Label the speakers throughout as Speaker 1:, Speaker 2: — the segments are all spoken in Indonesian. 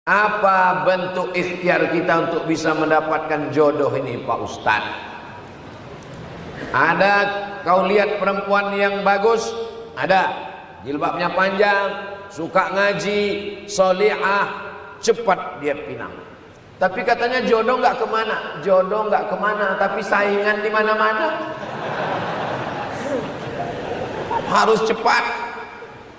Speaker 1: Apa bentuk ikhtiar kita untuk bisa mendapatkan jodoh ini, Pak Ustadz? Ada kau lihat perempuan yang bagus? Ada, jilbabnya panjang, suka ngaji, solihah, cepat dia pinang. Tapi katanya jodoh nggak kemana, jodoh nggak kemana, tapi saingan di mana-mana. Harus cepat.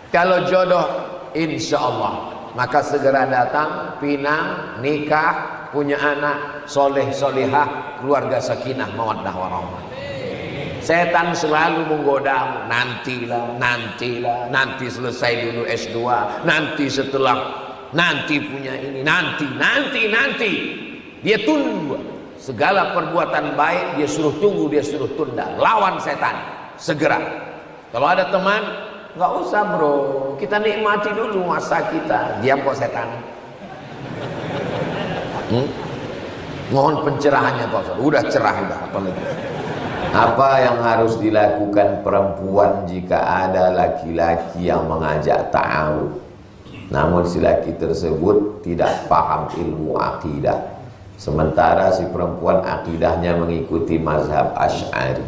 Speaker 1: Kalau jodoh, insya Allah, maka segera datang, pinang, nikah, punya anak, soleh, solihah, keluarga sakinah, mawaddah warahmah. Setan selalu menggodamu, nantilah, nanti selesai dulu S2, nanti setelah, nanti punya ini, nanti. Dia tunggu. Segala perbuatan baik dia suruh tunggu, dia suruh tunda. Lawan setan, segera. Kalau ada teman, nggak usah bro, kita nikmati dulu masa kita. Diam kok setan. Mohon pencerahannya Pak Ustaz. Udah cerah udah, apa lagi? Apa yang harus dilakukan perempuan jika ada laki-laki yang mengajak ta'aruf, namun si laki tersebut tidak paham ilmu akidah, sementara si perempuan akidahnya mengikuti mazhab Asy'ari?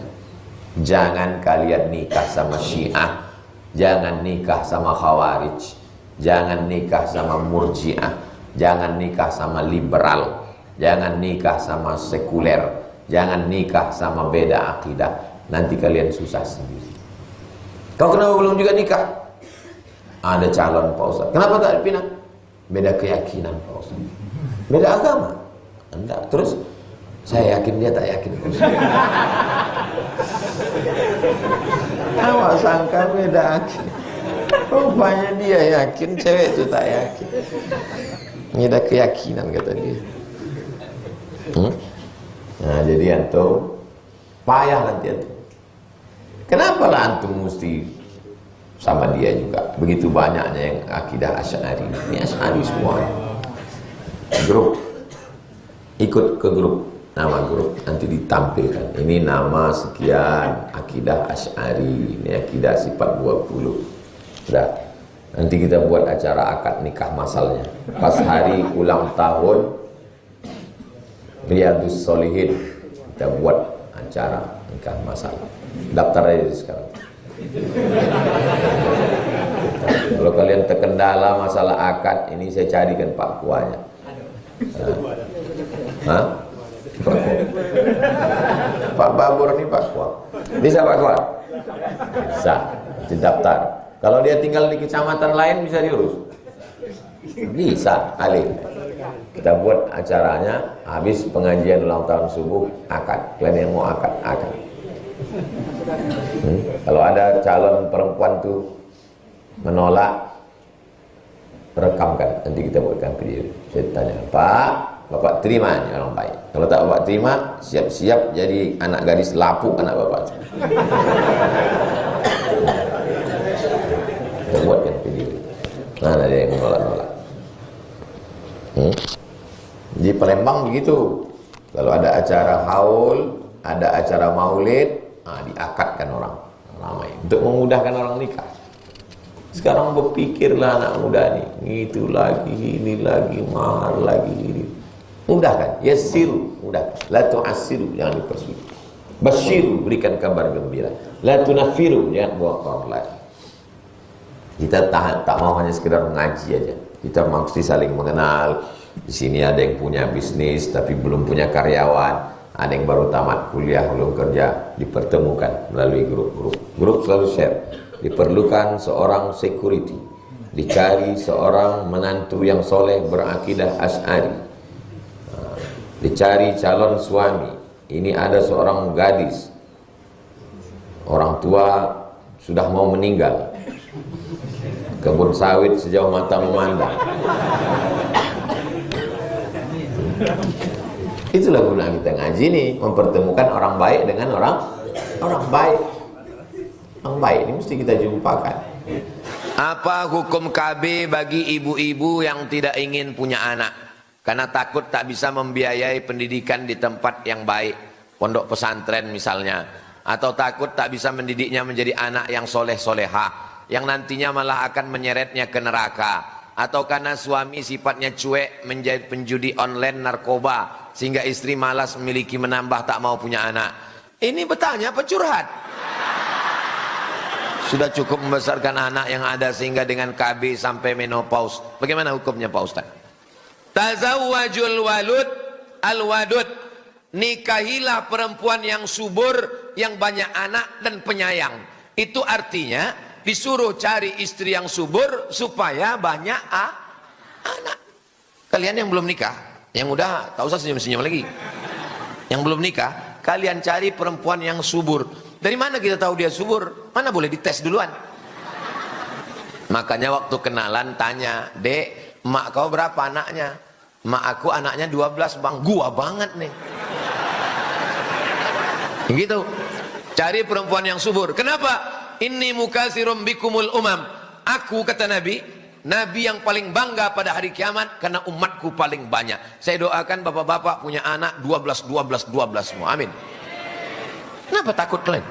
Speaker 1: Jangan kalian nikah sama Syiah, jangan nikah sama Khawarij, jangan nikah sama Murji'ah, jangan nikah sama liberal, jangan nikah sama sekuler, jangan nikah sama beda akidah. Nanti kalian susah sendiri. Kau kenapa belum juga nikah? Ada calon Pak Ustaz. Kenapa tak dipinang? Beda keyakinan Pak Ustaz. Beda agama. Enggak. Terus saya yakin dia tak yakin. Awak sangka beda akidah. Rupanya dia yakin, cewek itu tak yakin. Ini ada keyakinan kata dia. Nah jadi antum payah nanti antum. Kenapa lah antum mesti sama dia juga? Begitu banyaknya yang akidah Asy'ari. Ini Asy'ari semua. Grup, ikut ke grup, nama grup nanti ditampilkan. Ini nama sekian, akidah Asy'ari, ini akidah sifat 20. Sudah. Nanti kita buat acara akad nikah masalnya. Pas hari ulang tahun Riyadus Shalihin, kita buat acara nikah masal. Daftar aja sekarang. Kalau kalian terkendala masalah akad, ini saya carikan Pak Kuanya. Hah? Pak Babur nih Pak Kua. Bisa Pak Kua? Bisa. Daftar. Kalau dia tinggal di kecamatan lain bisa diurus. Bisa, Ali. Kita buat acaranya habis pengajian ulang tahun subuh akad. Kalian yang mau akad. Kalau ada calon perempuan tuh menolak, rekamkan. Nanti kita buatkan video. Saya tanya, Pak, Bapak terima nih orang baik. Kalau tak Bapak terima, siap-siap jadi anak gadis lapuk anak Bapak. Kita buatkan video. Nah, ada yang menolak-nolak. Di Palembang begitu. Kalau ada acara haul, ada acara maulid, diakadkan orang ramai untuk memudahkan orang nikah. Sekarang berpikirlah anak muda nih, itu lagi, ini lagi, mahal lagi, ini. Mudahkan, yassiru, mudahkan. La tu'assiru, jangan dipersulit. Basyiru, berikan kabar gembira. La tunafiru, jangan bawa orang lain. Kita tak mau hanya sekedar mengaji aja. Kita mesti saling mengenal. Di sini ada yang punya bisnis tapi belum punya karyawan, ada yang baru tamat kuliah belum kerja, dipertemukan melalui grup-grup. Grup selalu share. Diperlukan seorang security, dicari seorang menantu yang soleh berakidah Asy'ari, dicari calon suami. Ini ada seorang gadis, orang tua sudah mau meninggal, kebun sawit sejauh mata memandang. Itulah guna kita ngaji nih, mempertemukan orang baik dengan orang baik. Orang baik ini mesti kita jumpakan. Apa hukum KB bagi ibu-ibu yang tidak ingin punya anak karena takut tak bisa membiayai pendidikan di tempat yang baik, pondok pesantren misalnya, atau takut tak bisa mendidiknya menjadi anak yang soleh-solehah, yang nantinya malah akan menyeretnya ke neraka? atau karena suami sifatnya cuek, menjadi penjudi online, narkoba, sehingga istri malas memiliki, menambah, tak mau punya anak. Ini bertanya apa curhat? Sudah cukup membesarkan anak yang ada sehingga dengan KB sampai menopause. Bagaimana hukumnya Pak Ustaz? Tazawwajul walud al-wadud. Nikahilah perempuan yang subur, yang banyak anak dan penyayang. Itu artinya disuruh cari istri yang subur supaya banyak anak. Kalian yang belum nikah, yang udah tak usah senyum-senyum lagi. Yang belum nikah, kalian cari perempuan yang subur. Dari mana kita tahu dia subur? Mana boleh dites duluan. Makanya waktu kenalan tanya, "Dek, mak kau berapa anaknya?" "Mak aku anaknya 12 bang." "Gua banget nih." Gitu. Cari perempuan yang subur. Kenapa? "Inni mukatsirum bikumul umam." Aku, kata Nabi, Nabi yang paling bangga pada hari kiamat karena umatku paling banyak. Saya doakan bapak-bapak punya anak 12 semua. Amin. Kenapa takut kalian?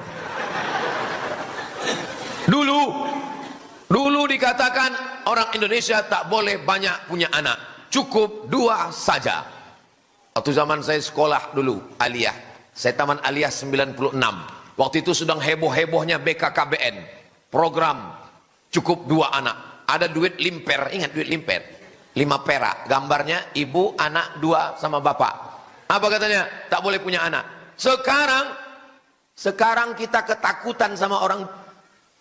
Speaker 1: Dulu dikatakan orang Indonesia tak boleh banyak punya anak, cukup 2 saja. Waktu zaman saya sekolah dulu aliyah, saya taman aliyah 96. Waktu itu sedang heboh-hebohnya BKKBN, program cukup 2 anak. Ada duit limper, ingat duit limper, 5 perak, gambarnya ibu, anak 2 sama bapak. Apa katanya? Tak boleh punya anak. Sekarang kita ketakutan sama orang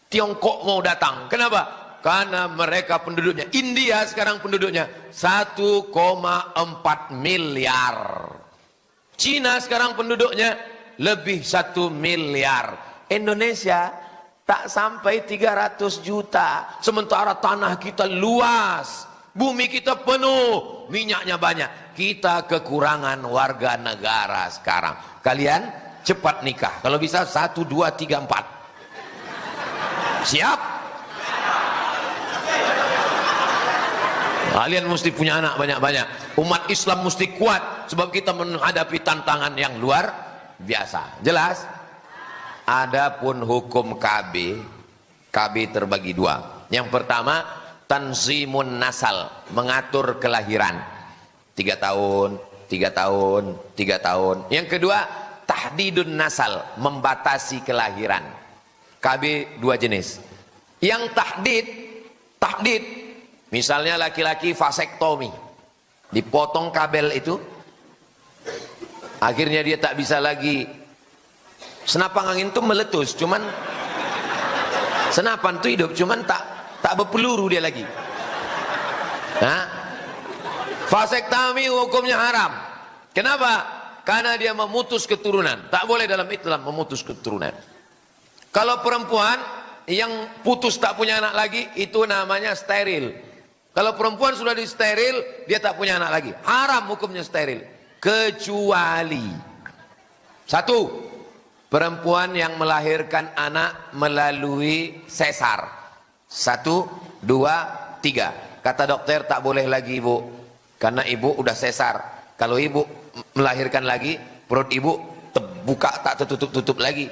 Speaker 1: Tiongkok mau datang. Kenapa? Karena mereka penduduknya, India sekarang penduduknya 1,4 miliar. Cina sekarang penduduknya lebih 1 miliar. Indonesia tak sampai 300 juta. Sementara tanah kita luas, bumi kita penuh, minyaknya banyak. Kita kekurangan warga negara sekarang. Kalian cepat nikah, kalau bisa 1, 2, 3, 4. Siap? Kalian mesti punya anak banyak-banyak. Umat Islam mesti kuat, sebab kita menghadapi tantangan yang luar biasa. Jelas? Adapun hukum KB terbagi 2. Yang pertama, tanzimun nasal, mengatur kelahiran. 3 tahun, 3 tahun, 3 tahun. Yang kedua, tahdidun nasal, membatasi kelahiran. KB 2 jenis. Yang tahdid, misalnya laki-laki vasektomi, dipotong kabel itu, akhirnya dia tak bisa lagi, senapan angin itu meletus, cuman senapan itu hidup, cuman tak berpeluru dia lagi. Nah, vasektomi hukumnya haram. Kenapa? Karena dia memutus keturunan. Tak boleh dalam Islam memutus keturunan. Kalau perempuan yang putus tak punya anak lagi, itu namanya steril. Kalau perempuan sudah di steril, dia tak punya anak lagi. Haram hukumnya steril. Kecuali 1, perempuan yang melahirkan anak melalui sesar. 1, 2, 3. Kata dokter tak boleh lagi ibu, karena ibu udah sesar. Kalau ibu melahirkan lagi, perut ibu terbuka tak tertutup-tutup lagi.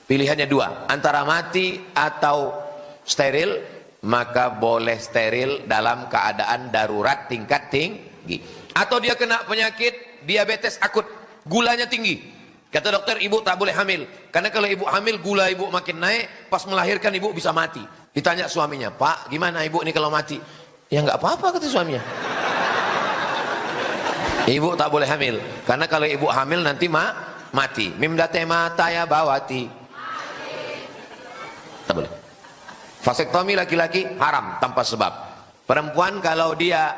Speaker 1: Pilihannya 2, antara mati atau steril. Maka boleh steril dalam keadaan darurat tingkat tinggi. Atau dia kena penyakit diabetes akut, gulanya tinggi. Kata dokter, ibu tak boleh hamil, karena kalau ibu hamil gula ibu makin naik, pas melahirkan ibu bisa mati. Ditanya suaminya, "Pak, gimana ibu ini kalau mati?" "Ya nggak apa-apa," kata suaminya. Ibu tak boleh hamil, karena kalau ibu hamil nanti mati. Mimdate mata ya bawati. Tak boleh. Vasektomi laki-laki haram tanpa sebab. Perempuan kalau dia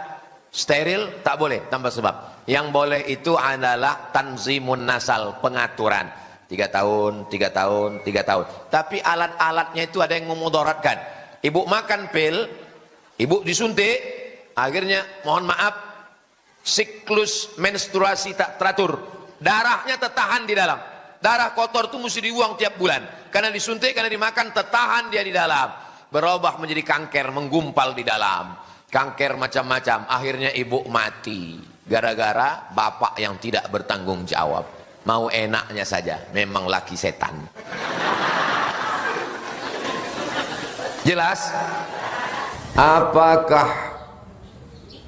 Speaker 1: steril tak boleh tanpa sebab. Yang boleh itu adalah tanzimun nasal, pengaturan. 3 tahun, 3 tahun, 3 tahun. Tapi alat-alatnya itu ada yang memudaratkan. Ibu makan pil, ibu disuntik, akhirnya mohon maaf, siklus menstruasi tak teratur, darahnya tertahan di dalam. Darah kotor itu mesti dibuang tiap bulan, karena disuntik, karena dimakan, tertahan dia di dalam, berubah menjadi kanker, menggumpal di dalam. Kanker macam-macam, akhirnya ibu mati gara-gara bapak yang tidak bertanggung jawab, mau enaknya saja, memang laki setan. Jelas? Apakah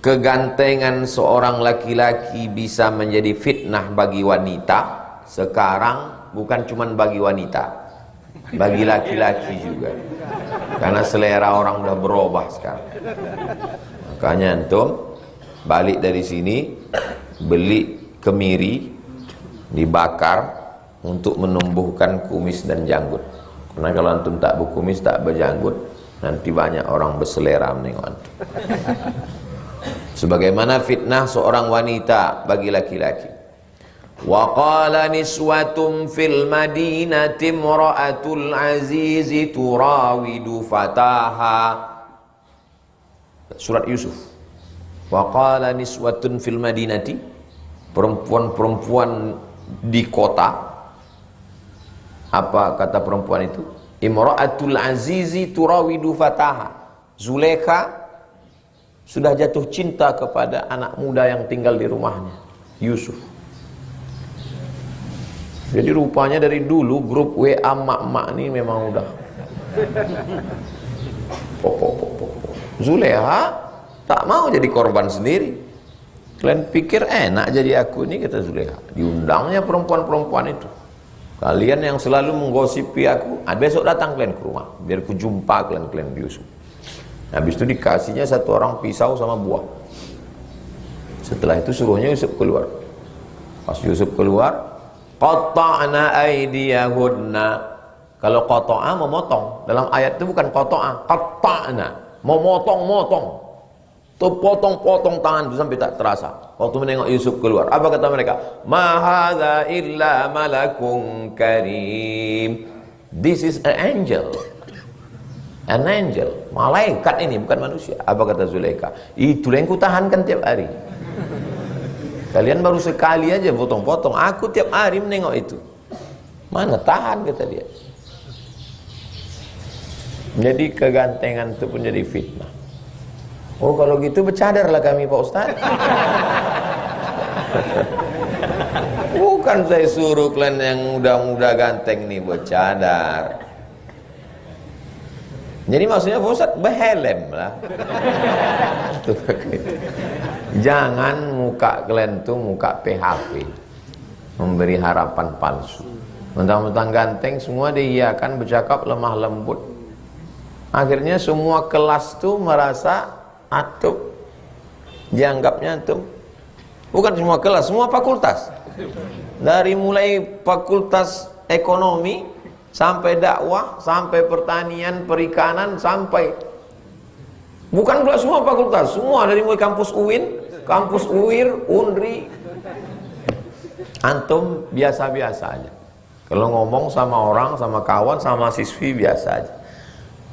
Speaker 1: kegantengan seorang laki-laki bisa menjadi fitnah bagi wanita, sekarang bukan cuma bagi wanita, bagi laki-laki juga. Karena selera orang udah berubah sekarang. Makanya antum balik dari sini beli kemiri dibakar untuk menumbuhkan kumis dan janggut. Karena kalau antum tak berkumis, tak berjanggut, nanti banyak orang berselera menengok antum. Sebagaimana fitnah seorang wanita bagi laki-laki. Wa qala niswatum fil madinati imra'atul azizi turawidu fataha. Surat Yusuf. Wa qala niswatun fil madinati, perempuan-perempuan di kota. Apa kata perempuan itu? Imra'atul azizi turawidu fataha. Zulaikha sudah jatuh cinta kepada anak muda yang tinggal di rumahnya, Yusuf. Jadi rupanya dari dulu grup WA mak-mak ini memang udah Zulaikha tak mau jadi korban sendiri. Kalian pikir enak jadi aku ini, kata Zulaikha. Diundangnya perempuan-perempuan itu. Kalian yang selalu menggosipi aku, besok datang kalian ke rumah biar ku jumpa kalian Yusuf. Habis itu dikasihnya satu orang pisau sama buah. Setelah itu suruhnya Yusuf keluar. Pas Yusuf keluar, qatta'na aydiyahunna. Kalau qata'a memotong. Dalam ayat itu bukan qata'a, qatta'na, memotong-motong. Tuh potong-potong tangan itu sampai tak terasa. Waktu menengok Yusuf keluar, apa kata mereka? Ma hadza illa malakun karim. This is an angel. An angel, malaikat ini, bukan manusia. Apa kata Zulaikha? Itulah yang kutahankan tiap hari. Kalian baru sekali aja potong-potong, aku tiap hari menengok itu. Mana tahan, kata dia. Jadi kegantengan itu pun jadi fitnah. Oh kalau gitu bercadarlah kami Pak Ustaz. Bukan saya suruh kalian yang muda-muda ganteng nih bercadar. Jadi maksudnya Pak Ustaz berhelm lah. Jangan muka kalian tuh muka PHP, memberi harapan palsu. Mentang-mentang ganteng semua diiyakan, bercakap lemah lembut. Akhirnya semua kelas tuh merasa antum, dianggapnya antum. Bukan semua kelas, semua fakultas. Dari mulai fakultas ekonomi sampai dakwah, sampai pertanian, perikanan, sampai bukan pula semua fakultas, semua dari mulai kampus UIN, kampus UIR, UNRI. Antum biasa-biasa aja. Kalau ngomong sama orang, sama kawan, sama siswi biasa aja.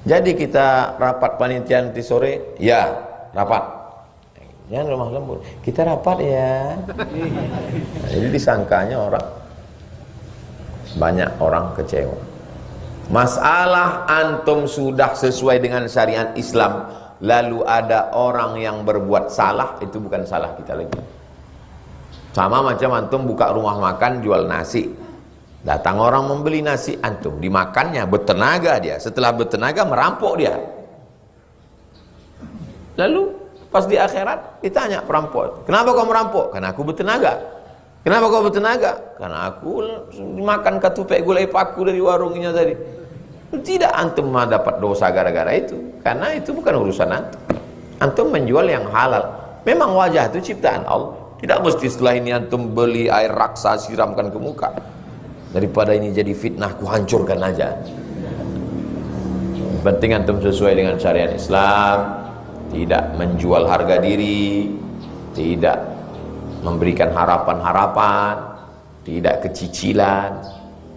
Speaker 1: Jadi kita rapat panitia nanti sore, ya rapat. Jangan lemah lembut. Kita rapat ya. Nah, jadi disangkanya orang, banyak orang kecewa. Masalah antum sudah sesuai dengan syariat Islam, lalu ada orang yang berbuat salah, itu bukan salah kita lagi. Sama macam antum buka rumah makan jual nasi. Datang orang membeli nasi antum, dimakannya bertenaga dia. Setelah bertenaga merampok dia. Lalu pas di akhirat ditanya perampok, kenapa kau merampok? Karena aku bertenaga. Kenapa kau bertenaga? Karena aku makan ketupek gulai paku dari warungnya tadi. Tidak, antum mah dapat dosa gara-gara itu. Karena itu bukan urusan antum. Antum menjual yang halal. Memang wajah itu ciptaan Allah. Tidak mesti setelah ini antum beli air raksa siramkan ke muka. Daripada ini jadi fitnah, ku hancurkan aja. Penting antum sesuai dengan syariat Islam, tidak menjual harga diri, tidak memberikan harapan-harapan, tidak kecicilan,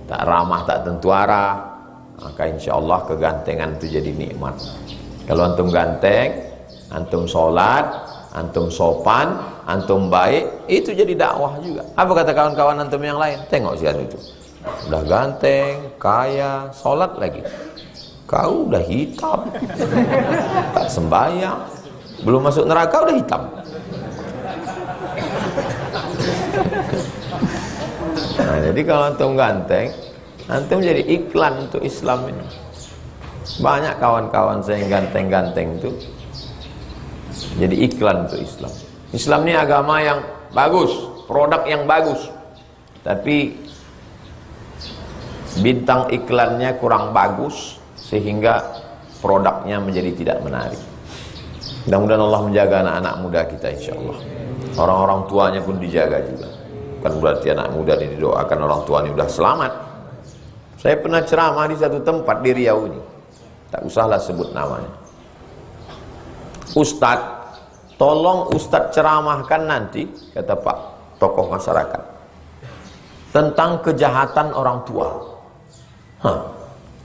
Speaker 1: tak ramah, tak tentu arah. Maka insya Allah kegantengan itu jadi nikmat. Kalau antum ganteng, antum sholat, antum sopan, antum baik, itu jadi dakwah juga. Apa kata kawan-kawan antum yang lain? Tengok sian itu, udah ganteng, kaya, sholat lagi. Kau udah hitam, tak sembahyang, belum masuk neraka udah hitam. Nah, jadi kalau antum ganteng, antum jadi iklan untuk Islam ini. Banyak kawan-kawan saya yang ganteng-ganteng itu Jadi iklan untuk Islam. Islam ini agama yang bagus, produk yang bagus, tapi bintang iklannya kurang bagus sehingga produknya menjadi tidak menarik. Mudah-mudahan Allah menjaga anak-anak muda kita, insyaAllah. Orang-orang tuanya pun dijaga juga. Bukan berarti anak muda ini didoakan orang tuanya sudah selamat. Saya pernah ceramah di satu tempat di Riau ini, tak usahlah sebut namanya. Ustadz, tolong Ustadz ceramahkan nanti, kata Pak tokoh masyarakat, tentang kejahatan orang tua.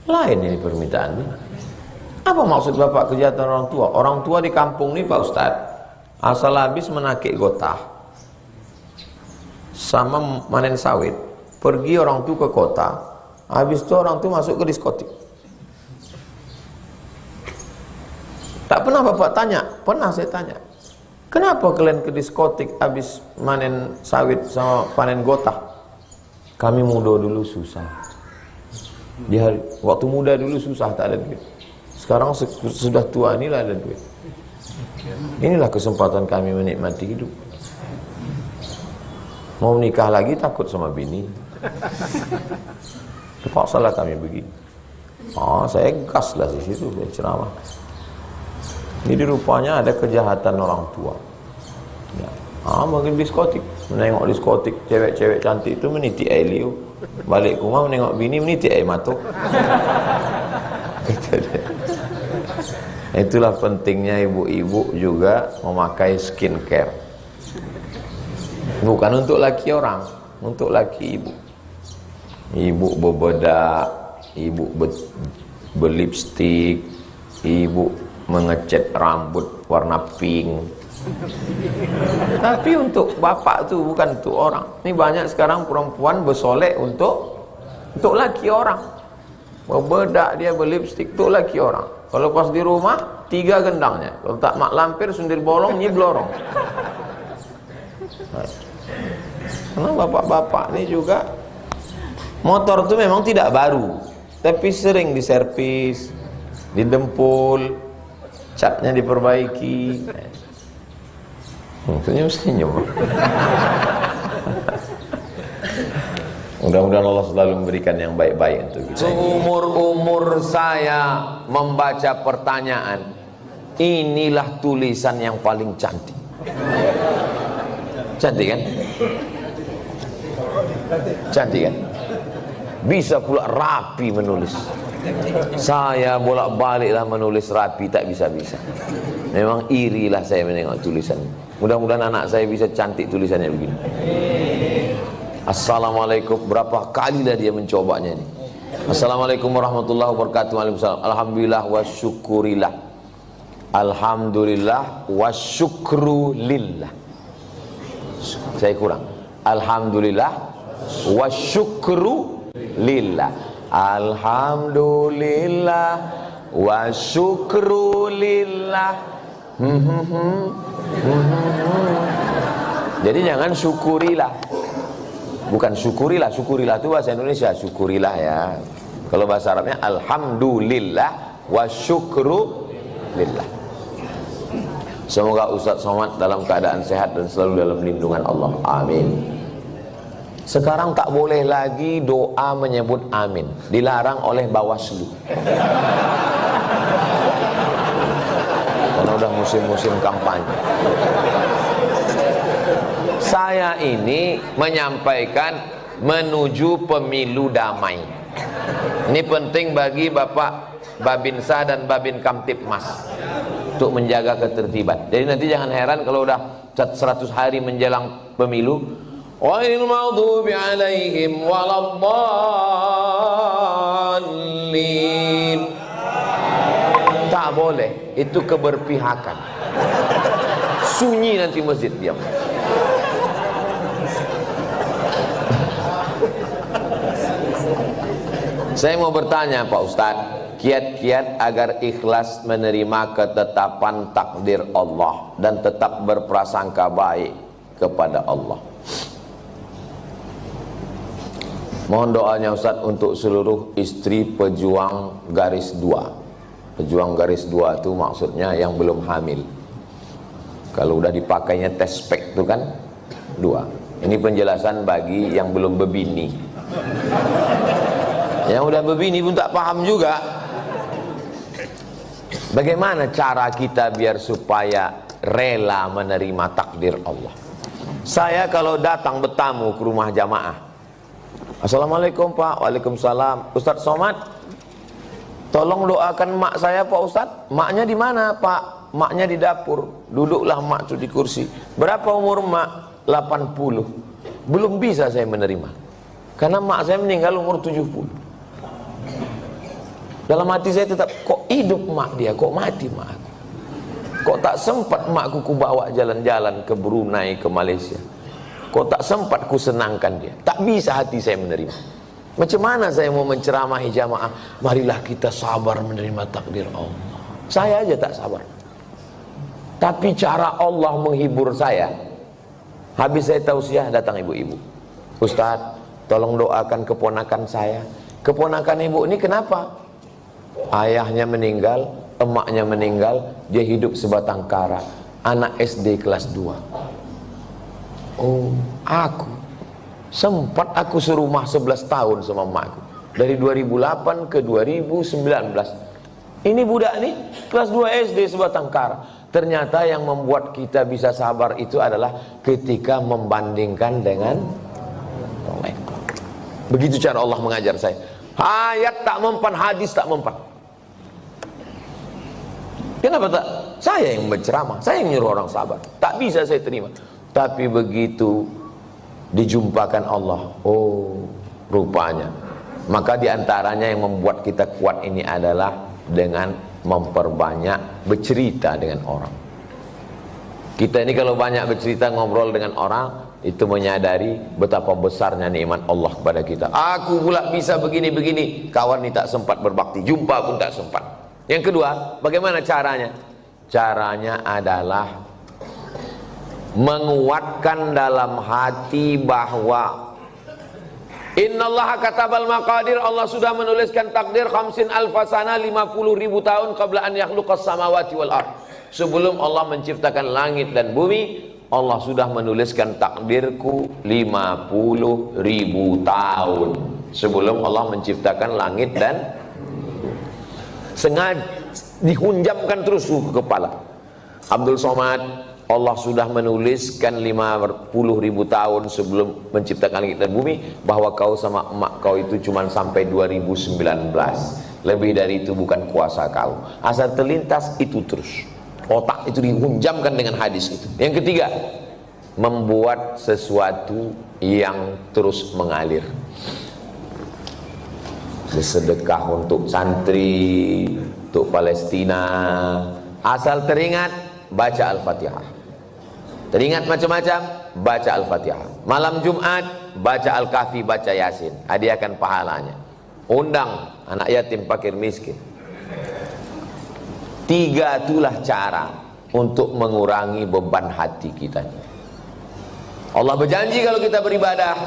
Speaker 1: Lain ini permintaannya. Apa maksud Bapak kejahatan orang tua? Orang tua di kampung ini Pak Ustadz, asal habis menakik gotah sama manen sawit, pergi orang tua ke kota, habis itu orang tua masuk ke diskotik. Tak pernah Bapak tanya? Pernah saya tanya, kenapa kalian ke diskotik habis manen sawit sama panen gotah? Kami muda dulu susah. Waktu muda dulu susah, tak ada duit. Sekarang sudah tua inilah ada duit. Inilah kesempatan kami menikmati hidup. Mau nikah lagi takut sama bini. Terpaksalah kami begini. Saya gas lah di situ, saya ceramah. Ini rupanya ada kejahatan orang tua. Ya. Mungkin diskotik, menengok diskotik, cewek-cewek cantik itu meniti air liu. Balik ke rumah menengok bini meniti air matuk. Itulah pentingnya ibu-ibu juga memakai skincare. Bukan untuk laki orang, untuk laki ibu. Ibu berbedak, ibu berlipstik, ibu mengecat rambut warna pink. Tapi untuk bapak tuh bukan untuk orang. Ini banyak sekarang perempuan bersolek untuk laki orang. Berbedak dia, berlipstik untuk laki orang. Kalau pas di rumah 3 gendangnya. Kalau tak mak lampir, sundil bolong, nyiblorong. Karena bapak-bapak ini juga, motor itu memang tidak baru, tapi sering diservis, didempul, catnya diperbaiki. Senyum-senyum. Mudah-mudahan Allah selalu memberikan yang baik-baik untuk kita. Seumur-umur saya membaca pertanyaan, inilah tulisan yang paling cantik. Cantik kan? Cantik kan? Bisa pula rapi menulis. Saya bolak-baliklah menulis rapi, tak bisa-bisa. Memang irilah saya menengok tulisan. Mudah-mudahan anak saya bisa cantik tulisannya begini. Assalamualaikum, berapa kalilah dia mencobanya ini. Assalamualaikum warahmatullahi wabarakatuh. Waalaikumsalam. Alhamdulillah wa syukurillah. Alhamdulillah wa syukru lillah. Saya kurang. Alhamdulillah wa syukru lillah. Alhamdulillah wa syukru lillah. Jadi jangan syukurilah. Bukan syukurilah, syukurilah itu bahasa Indonesia, syukurilah ya. Kalau bahasa Arabnya alhamdulillah wa syukru lillah. Semoga Ustaz Somad dalam keadaan sehat dan selalu dalam lindungan Allah. Amin. Sekarang tak boleh lagi doa menyebut amin, dilarang oleh Bawaslu. Karena udah musim-musim kampanye. Saya ini menyampaikan menuju pemilu damai. Ini penting bagi Bapak Babinsa dan Babin Kamtipmas untuk menjaga ketertiban. Jadi nanti jangan heran kalau udah 100 hari menjelang pemilu, ghairil maghdubi alaihim waladdallin. Tak boleh, itu keberpihakan. Sunyi nanti masjid, diam. Saya mau bertanya Pak Ustadz, kiat-kiat agar ikhlas menerima ketetapan takdir Allah dan tetap berprasangka baik kepada Allah. Mohon doanya Ustadz untuk seluruh istri pejuang garis 2. Pejuang garis 2 itu maksudnya yang belum hamil. Kalau udah dipakainya tespek itu kan 2. Ini penjelasan bagi yang belum bebini. Yang udah bebini pun tak paham juga. Bagaimana cara kita biar supaya rela menerima takdir Allah? Saya kalau datang bertamu ke rumah jamaah, Assalamualaikum Pak. Waalaikumsalam. Ustadz Somad, tolong doakan mak saya Pak Ustadz. Maknya di mana Pak? Maknya di dapur. Duduklah mak tuh di kursi. Berapa umur mak? 80. Belum bisa saya menerima, karena mak saya meninggal umur 70. Dalam hati saya tetap, kok hidup mak dia, kok mati mak aku? Kok tak sempat makku ku bawa jalan-jalan ke Brunei, ke Malaysia? Kok tak sempat ku senangkan dia? Tak bisa hati saya menerima. Macam mana saya mau menceramahi jamaah? Marilah kita sabar menerima takdir Allah. Saya aja tak sabar. Tapi cara Allah menghibur saya, habis saya tausiah datang ibu-ibu. Ustadz, tolong doakan keponakan saya. Keponakan ibu ini kenapa? Ayahnya meninggal, emaknya meninggal, dia hidup sebatang kara. Anak SD kelas 2. Oh, aku sempat aku serumah 11 tahun sama emakku. Dari 2008 ke 2019. Ini budak nih kelas 2 SD sebatang kara. Ternyata yang membuat kita bisa sabar itu adalah ketika membandingkan dengan orang lain. Begitu cara Allah mengajar saya. Ayat tak mempan, hadis tak mempan. Kenapa tak? Saya yang berceramah, saya yang nyuruh orang sabar. Tak bisa saya terima. Tapi begitu dijumpakan Allah, oh rupanya. Maka diantaranya yang membuat kita kuat ini adalah dengan memperbanyak bercerita dengan orang. Kita ini kalau banyak bercerita, ngobrol dengan orang, itu menyadari betapa besarnya nikmat Allah kepada kita. Aku pula bisa begini-begini, kawan ini tak sempat berbakti, jumpa pun tak sempat. Yang kedua, bagaimana caranya? Caranya adalah menguatkan dalam hati bahwa Innallaha katabal maqadir, Allah sudah menuliskan takdir 50 alfasana, 50.000 tahun qabla an yakhluqas samawati wal ard. Sebelum Allah menciptakan langit dan bumi, Allah sudah menuliskan takdirku 50.000 tahun sebelum Allah menciptakan langit dan sengaja dihunjamkan terus ke kepala. Abdul Somad, Allah sudah menuliskan 50.000 tahun sebelum menciptakan langit dan bumi bahwa kau sama emak kau itu cuma sampai 2019. Lebih dari itu bukan kuasa kau. Asal terlintas itu terus. Otak itu dihunjamkan dengan hadis itu. Yang ketiga, membuat sesuatu yang terus mengalir. Sedekah untuk santri, untuk Palestina. Asal teringat, baca Al-Fatihah. Teringat macam-macam, baca Al-Fatihah. Malam Jumat, baca Al-Kahfi, baca Yasin. Hadiahkan pahalanya. Undang anak yatim, fakir, miskin. 3 itulah cara untuk mengurangi beban hati kita. Allah berjanji kalau kita beribadah,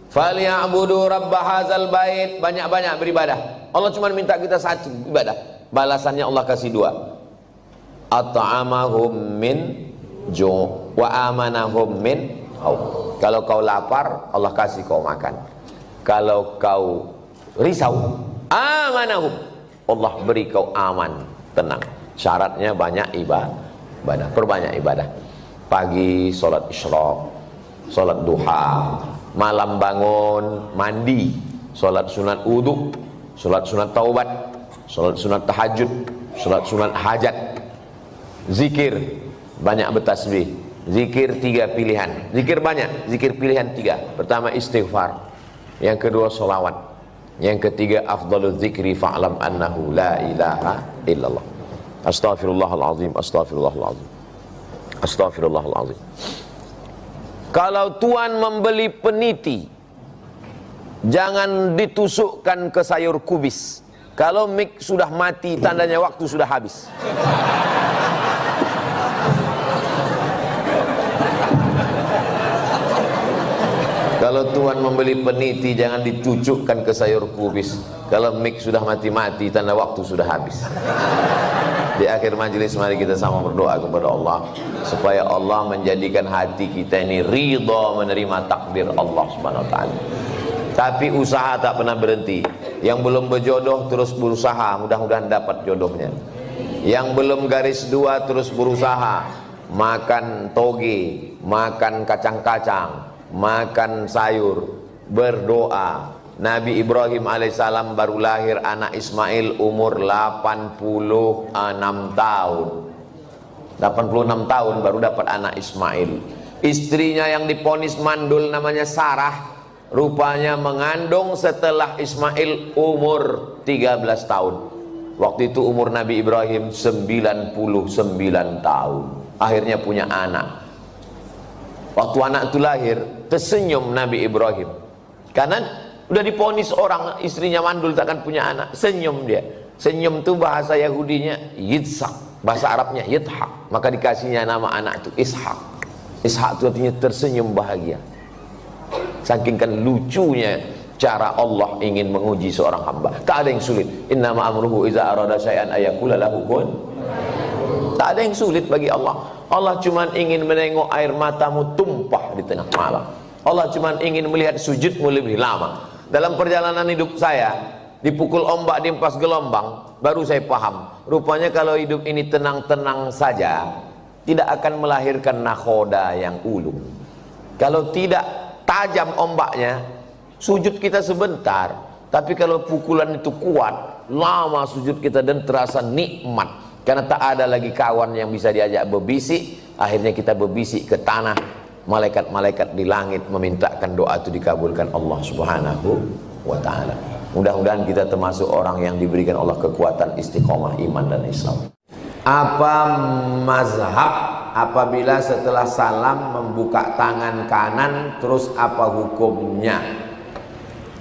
Speaker 1: falyabudu rabb hadzal bait, banyak-banyak beribadah. Allah cuma minta kita satu ibadah. Balasannya Allah kasih 2. At'amahum min ju' wa amanahum min khauf. Kalau kau lapar, Allah kasih kau makan. Kalau kau risau, amanahum, Allah beri kau aman, tenang. Syaratnya banyak ibadah, perbanyak ibadah. Pagi sholat isyraq, sholat duha, malam bangun mandi, sholat sunat wudu, sholat sunat taubat, sholat sunat tahajud, sholat sunat hajat, zikir, banyak bertasbih. Zikir 3 pilihan, zikir banyak, zikir pilihan 3. Pertama istighfar, yang kedua sholawat, yang ketiga afdalul zikri fa'lam annahu la ilaha illallah. Astaghfirullahaladzim, astaghfirullahaladzim, astaghfirullahaladzim. Kalau tuan membeli peniti, jangan ditusukkan ke sayur kubis. Kalau mik sudah mati, tandanya waktu sudah habis. Kalau tuan membeli peniti, jangan dicucukkan ke sayur kubis. Kalau mik sudah mati-mati, tanda waktu sudah habis. Di akhir majelis mari kita sama berdoa kepada Allah supaya Allah menjadikan hati kita ini ridha menerima takdir Allah Subhanahu wa taala. Tapi usaha tak pernah berhenti. Yang belum berjodoh terus berusaha, mudah-mudahan dapat jodohnya. Yang belum garis dua terus berusaha, makan toge, makan kacang-kacang, makan sayur, berdoa. Nabi Ibrahim alaihissalam baru lahir anak Ismail umur 86 tahun. 86 tahun baru dapat anak Ismail. Istrinya yang diponis mandul namanya Sarah, rupanya mengandung setelah Ismail umur 13 tahun. Waktu itu umur Nabi Ibrahim 99 tahun. Akhirnya punya anak. Waktu anak itu lahir, tersenyum Nabi Ibrahim. Karena udah diponis orang istrinya mandul takkan punya anak, senyum dia. Senyum itu bahasa Yahudinya Yitzhak, bahasa Arabnya Yithak. Maka dikasihnya nama anak itu Ishak. Ishak itu artinya tersenyum bahagia. Saking kan lucunya cara Allah ingin menguji seorang hamba. Tak ada yang sulit. Innama amruhu iza arada syai'an ayaqula lahu kun. Tak ada yang sulit bagi Allah. Allah cuma ingin menengok air matamu tumpah di tengah malam. Allah cuma ingin melihat sujudmu lebih lama. Dalam perjalanan hidup saya, dipukul ombak, diempas gelombang, baru saya paham. Rupanya kalau hidup ini tenang-tenang saja, tidak akan melahirkan nakhoda yang ulung. Kalau tidak tajam ombaknya, sujud kita sebentar. Tapi kalau pukulan itu kuat, lama sujud kita dan terasa nikmat. Karena tak ada lagi kawan yang bisa diajak berbisik. Akhirnya kita berbisik ke tanah. Malaikat-malaikat di langit memintakan doa itu dikabulkan Allah Subhanahu wa ta'ala. Mudah-mudahan kita termasuk orang yang diberikan Allah kekuatan istiqomah iman dan Islam. Apa mazhab apabila setelah salam membuka tangan kanan, terus apa hukumnya?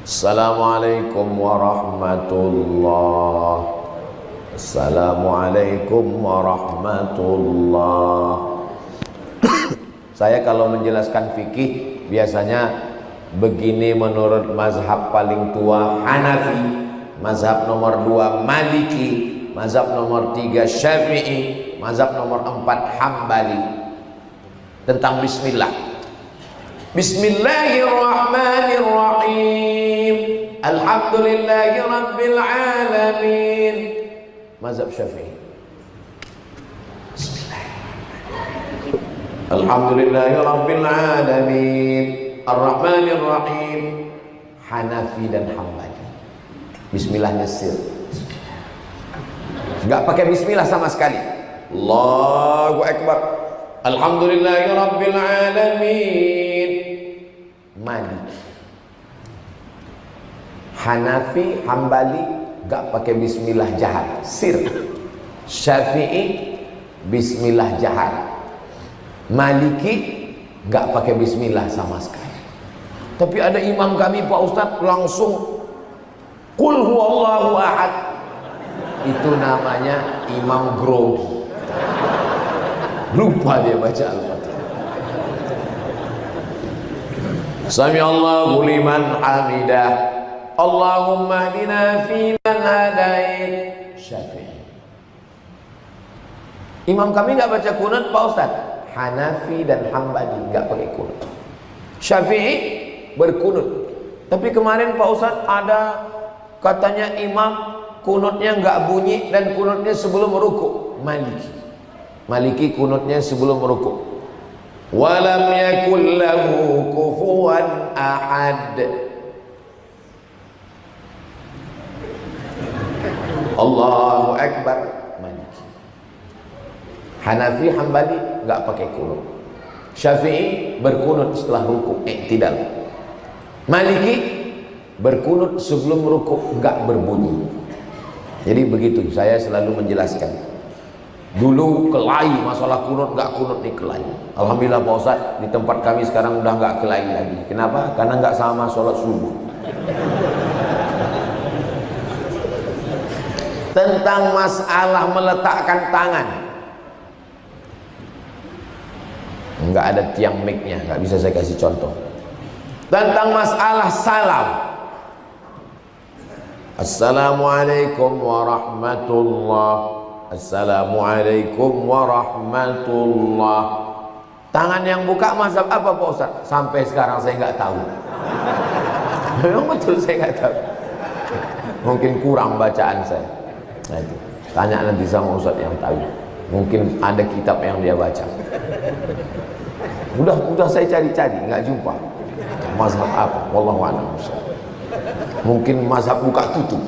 Speaker 1: Assalamualaikum warahmatullahi. Assalamualaikum warahmatullahi. Saya kalau menjelaskan fikih biasanya begini menurut mazhab paling tua Hanafi, mazhab nomor 2 Maliki, mazhab nomor 3 Syafi'i, mazhab nomor 4 Hambali. Tentang bismillah. Bismillahirrahmanirrahim. Alhamdulillahi rabbil alamin. Mazhab Syafi'i. Alhamdulillahi rabbil alamin. Ar-Rahmanir Rahim. Hanafi dan Hambali. Bismillahnya sir. Enggak pakai bismillah sama sekali. Allahu Akbar. Alhamdulillahi rabbil alamin. Maliki. Hanafi, Hambali enggak pakai bismillah jahar, sir. Syafi'i bismillah jahar. Maliki nggak pakai bismillah sama sekali. Tapi ada imam kami Pak Ustadz langsung Qul huwallahu ahad. Itu namanya imam grogi. Lupa dia baca Al-Fatihah. Sami Allahu liman hamidah. Allahumma hdina fi man hadait. Syafi'i. Imam kami nggak baca kunut Pak Ustadz. Hanafi dan Hambali nggak pakai kunut. Syafi'i berkunut. Tapi kemarin Pak Ustadz ada katanya imam kunutnya nggak bunyi dan kunutnya sebelum rukuk. Maliki kunutnya sebelum rukuk. Walam yakul lahu kufuwan ahad. Allahu Akbar. Maliki. Hanafi, Hambali nggak pakai kunut. Syafi'i berkunut setelah rukuk, i'tidal. Maliki berkunut sebelum rukuk, nggak berbunyi. Jadi begitu saya selalu menjelaskan. Dulu kelahi masalah kunut nggak kunut nih kelahi. Alhamdulillah Pak Ustadz di tempat kami sekarang udah nggak kelahi lagi. Kenapa? Karena nggak sama sholat subuh. Tentang masalah meletakkan tangan. Nggak ada tiang mic-nya, nggak bisa saya kasih contoh. Tentang masalah salam. Assalamualaikum warahmatullahi. Assalamualaikum warahmatullah. Tangan yang buka mazhab apa Pak Ustaz? Sampai sekarang saya nggak tahu. Memang betul saya nggak tahu. Mungkin kurang bacaan saya. Nah itu. Tanya nanti sama Ustaz yang tahu. Mungkin ada kitab yang dia baca. Udah saya cari-cari nggak jumpa. Mazhab apa? Wallahu a'lam. Mungkin mazhab buka tutup.